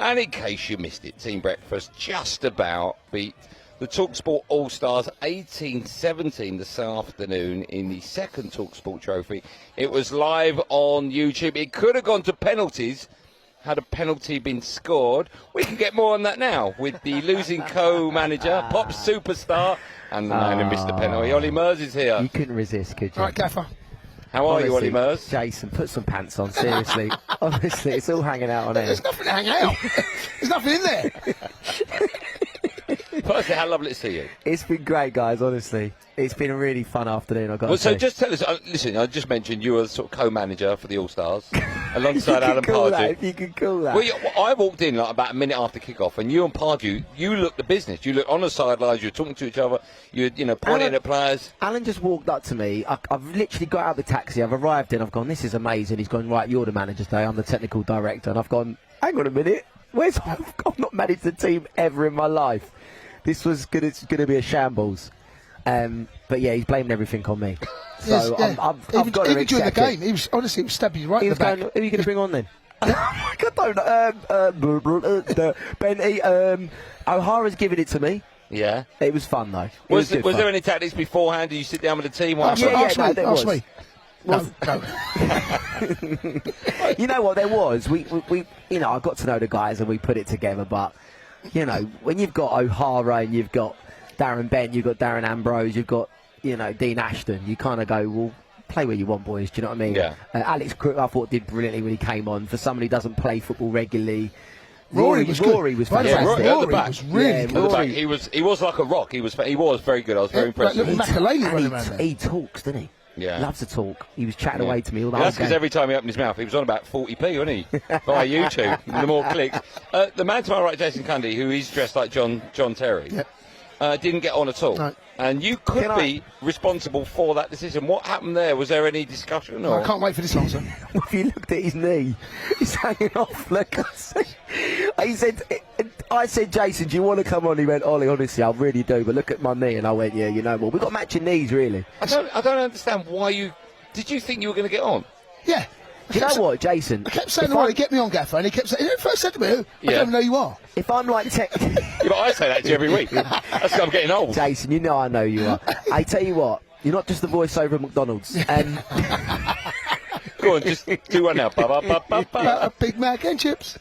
And in case you missed it, Team Breakfast just about beat the talkSPORT All-Stars 18-17 this afternoon in the second talkSPORT trophy. It was live on YouTube. It could have gone to penalties had a penalty been scored. We can get more on that now with the losing co-manager, pop superstar, and the man who missed the penalty. Olly Murs is here. You couldn't resist, could you? Right, Gaffer. How are you, Olly Murs? Jason, put some pants on, seriously. Honestly, it's all hanging out on air. There's nothing to hang out. There's nothing in there. Firstly, how lovely to see you. It's been great, guys, honestly. It's been a really fun afternoon, I've got to say. So just tell us, listen, I just mentioned you were the sort of co-manager for the All-Stars, alongside Alan Pardew. If you could call that. Well, I walked in like about a minute after kick-off, and you and Pardew, you looked the business. You looked on the sidelines, you were talking to each other, you were pointing at players. Alan just walked up to me. I've literally got out of the taxi, I've arrived in, I've gone, this is amazing. He's gone, right, you're the manager today, I'm the technical director. And I've gone, hang on a minute, I've not managed a team ever in my life. This was going to be a shambles. But yeah, he's blaming everything on me. So yes, I've got to even during the game, it. he was stabbing you right in the back. Who are you going to bring on then? I don't know. Benty, O'Hara's giving it to me. Yeah. It was fun, though. Was there any tactics beforehand? Did you sit down with the team? Ask me. No. You know what, there was. We I got to know the guys and we put it together, but, when you've got O'Hara and you've got Darren Bent, you've got Darren Ambrose, you've got, Dean Ashton, you kind of go, well, play where you want, boys, do you know what I mean? Yeah. Alex Crook, I thought, did brilliantly when he came on. For somebody who doesn't play football regularly, Rory was fantastic. Rory at the back. Was really good. He was like a rock. He was very good. I was very impressed. Like Makalele running around there. He talks, doesn't he? Yeah. Loves to talk. He was chatting away to me all the That's time. because every time he opened his mouth, he was on about 40p, wasn't he? Via YouTube. The more clicks. The man to my right, Jason Cundy, who is dressed like John Terry, didn't get on at all. No. And you could be responsible for that decision. What happened there? Was there any discussion? Or? I can't wait for this answer. If you looked at his knee, he's hanging off. Look, I said, Jason, do you want to come on? He went, Ollie, honestly, I really do, but look at my knee. And I went, yeah, well, we've got matching knees, really. I don't understand why you... Did you think you were going to get on? Yeah. Do you know what, Jason? I kept saying, Ollie, get me on, Gaffer. And he kept saying, first said to me, I don't even know who you are. If I'm like... Yeah, but I say that to you every week. That's because I'm getting old. Jason, I know you are. I tell you what, you're not just the voiceover at McDonald's. Go on, just do one now. A Big Mac and chips.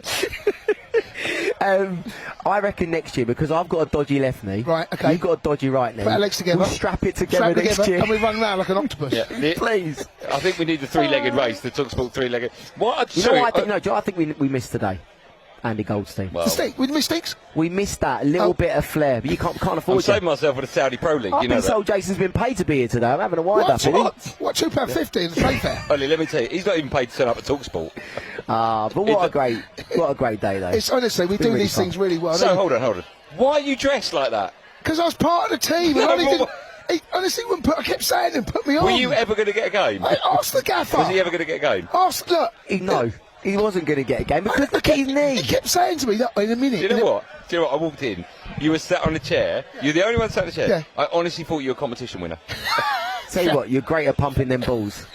I reckon next year, because I've got a dodgy left knee. Right, okay. You've got a dodgy right knee. Put our legs together. We'll strap it together next year. And we run around like an octopus. Yeah. Please. I think we need the three-legged race, the talkSPORT three-legged. I think we missed today. Andy Goldstein. Well, with mistakes? We missed that little bit of flair, but you can't afford it. I'm saving myself for the Saudi Pro League. I've been told Jason's been paid to be here today. I'm having a wind-up. What, £2.50 in the trade fair? Ollie, let me tell you, he's not even paid to turn up at talkSPORT. But what a great day, though. It's honestly, we do these things really well. So, hold on. Why are you dressed like that? Because I was part of the team. He honestly wouldn't I kept saying him, put me on. Were you ever going to get a game? I asked the Gaffer. Was he ever going to get a game? Look. No. He wasn't going to get a game because look at his knee. He kept saying to me, that in a minute. Do you know what? I walked in. You were sat on a chair. You're the only one sat on a chair. Yeah. I honestly thought you were a competition winner. Tell you what, you're great at pumping them balls.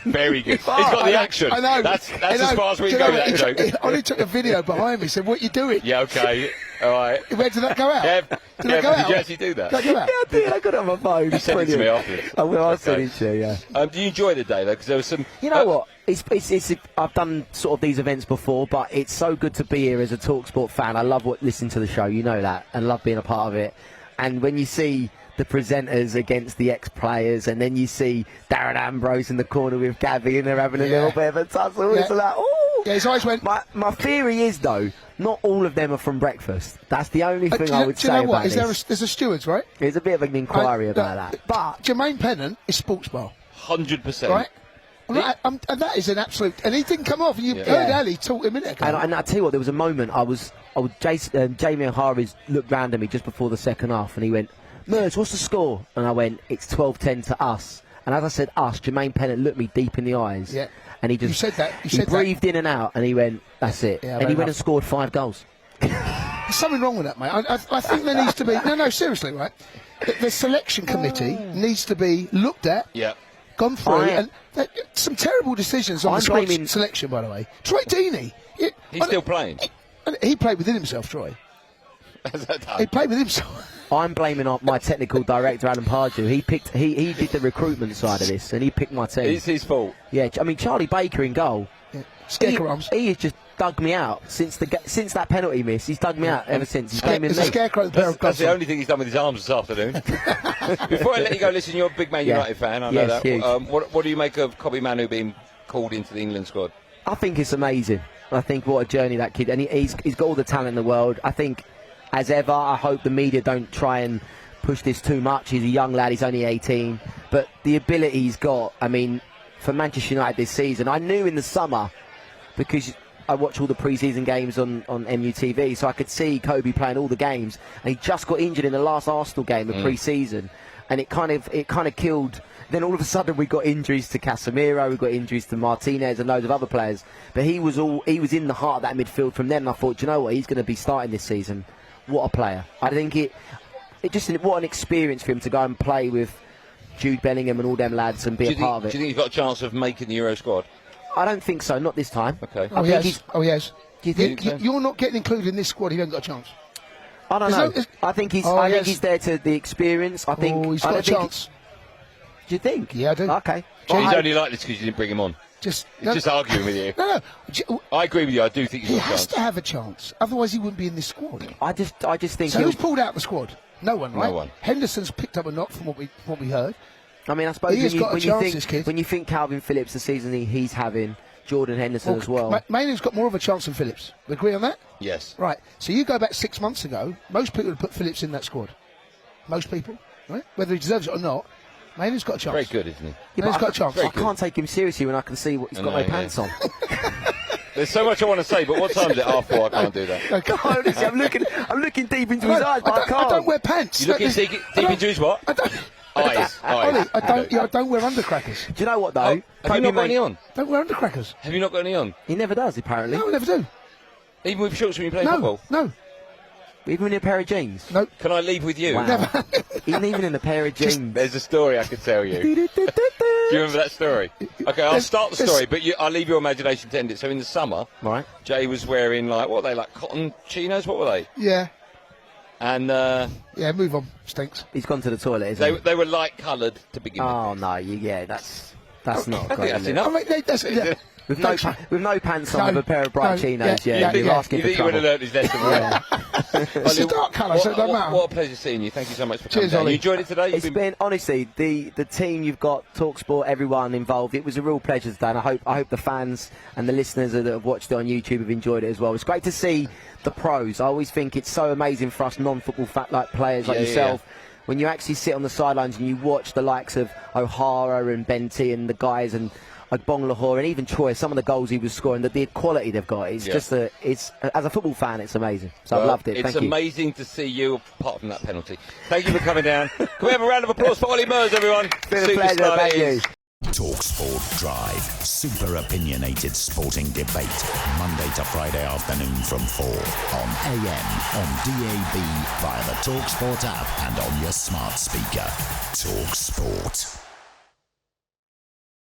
Very good. He's got the action. I know. That's as far as we can go with that joke. He only took a video behind me, said, what are you doing? Yeah, okay. All right. Where did that go out? Did you actually do that? Did that go out? Yeah, I did. I got it on my phone. You sent it to me afterwards. I'll send it to you, yeah. Do you enjoy the day, though? Because there was some... You know what? I've done sort of these events before, but it's so good to be here as a talkSPORT fan. I love listening to the show, you know that, and love being a part of it. And when you see the presenters against the ex-players, and then you see Darren Ambrose in the corner with Gabby, and they're having a little bit of a tussle. It's like, oh! Yeah, his eyes went... My theory is, though, not all of them are from breakfast. That's the only thing I would say about this. There's a stewards, right? There's a bit of an inquiry about that. But Jermaine Pennant is sports bar. 100%. Right? And that is an absolute... And he didn't come off. And you heard Ali talk a minute ago. And I tell you what, there was a moment Jamie O'Hara looked round at me just before the second half, and he went, Murs, what's the score? And I went, it's 12-10 to us. And as I said us, Jermaine Pennant looked me deep in the eyes. Yeah. And he just... You said that. He breathed in and out, and he went, that's it. Yeah, and he went and scored 5 goals. There's something wrong with that, mate. I think there needs to be... No, seriously, right? The selection committee needs to be looked at, gone through, and some terrible decisions on the selection, by the way. Troy Deeney. He's still playing. He played within himself, Troy. He played with himself. I'm blaming on my technical director, Alan Pardew. He did the recruitment side of this, and he picked my team. It's his fault. Yeah, I mean, Charlie Baker in goal. Yeah. Scarecrow arms. He has just dug me out since that penalty miss. He's dug me out ever since. He's blaming me. Scarecrow pair of That's the only thing he's done with his arms this afternoon. Before I let you go, listen, you're a big Man United fan. I know that. Huge. What do you make of Kobbie Mainoo being called into the England squad? I think it's amazing. I think what a journey that kid, and he's got all the talent in the world. I think, as ever, I hope the media don't try and push this too much. He's a young lad, he's only 18, but the ability he's got, I mean, for Manchester United this season, I knew in the summer, because I watch all the pre-season games on MUTV, so I could see Kobbie playing all the games, and he just got injured in the last Arsenal game of pre-season, and it kind of killed. Then all of a sudden we got injuries to Casemiro, we got injuries to Martinez and loads of other players, but he was in the heart of that midfield from then, and I thought, you know what, he's going to be starting this season. What a player. I think what an experience for him to go and play with Jude Bellingham and all them lads and be a part of it. Do you think he's got a chance of making the Euro squad? I don't think so, not this time. Okay. Oh, he has. Do you think You're not getting included in this squad, he hasn't got a chance. I don't know. I think he's there to the experience. I think he's got a chance. Do you think? Yeah, I do. Okay. He's only like this because you didn't bring him on. He's just arguing with you. No. I agree with you. I do think he has to have a chance. Otherwise, he wouldn't be in this squad. I just think. So who's pulled out the squad? No one, right? No one. Henderson's picked up a knock from what we heard. I mean, I suppose when you think Calvin Phillips, the season he's having, Jordan Henderson as well. Mainoo's got more of a chance than Phillips. We agree on that? Yes. Right. So you go back 6 months ago, most people would put Phillips in that squad. Most people, right? Whether he deserves it or not, Mainoo's got a chance. Very good, isn't he? Yeah, Mainoo's got a chance. I can't take him seriously when I can see he's got no pants on. There's so much I want to say, but what time is it? 4:30. I can't do that. Honestly, I'm looking deep into his eyes, but I can't. I don't wear pants. You looking deep into his what? Eyes. Ollie, I don't wear undercrackers. Do you know what though? Have you not got any on? Don't wear undercrackers. Have you not got any on? He never does, apparently. No, I never do. Even with shorts when you play football? No. Even in a pair of jeans? No. Can I leave with you? Wow. Never. Even in a pair of jeans. There's a story I could tell you. Do you remember that story? Okay, I'll start the story, but I'll leave your imagination to end it. So in the summer, right, Jay was wearing what were they, like cotton chinos? What were they? Yeah. And move on. Stinks. He's gone to the toilet, isn't he? They were light coloured to begin with. Oh no, that's not great. That's enough. With no pants on, with a pair of bright chinos, you're asking for trouble. You would have learnt his lesson, right? It's a dark colour, so it doesn't matter. What a pleasure seeing you. Thank you so much for coming. Cheers, Ollie. You enjoyed it today? It's been honestly the team you've got, talkSPORT, everyone involved. It was a real pleasure today, and I hope the fans and the listeners that have watched it on YouTube have enjoyed it as well. It's great to see the pros. I always think it's so amazing for us non-football players like yourself. Yeah. When you actually sit on the sidelines and you watch the likes of O'Hara and Benty and the guys and Bong Lahore and even Troy, some of the goals he was scoring, the quality they've got is just as a football fan, it's amazing. So I've loved it. It's amazing to see you apart from that penalty. Thank you for coming down. Can we have a round of applause for Olly Murs, everyone? It's been a pleasure. Thank you. talkSPORT Drive, super opinionated sporting debate, Monday to Friday afternoon from 4 on AM, on DAB, via the talkSPORT app and on your smart speaker. talkSPORT.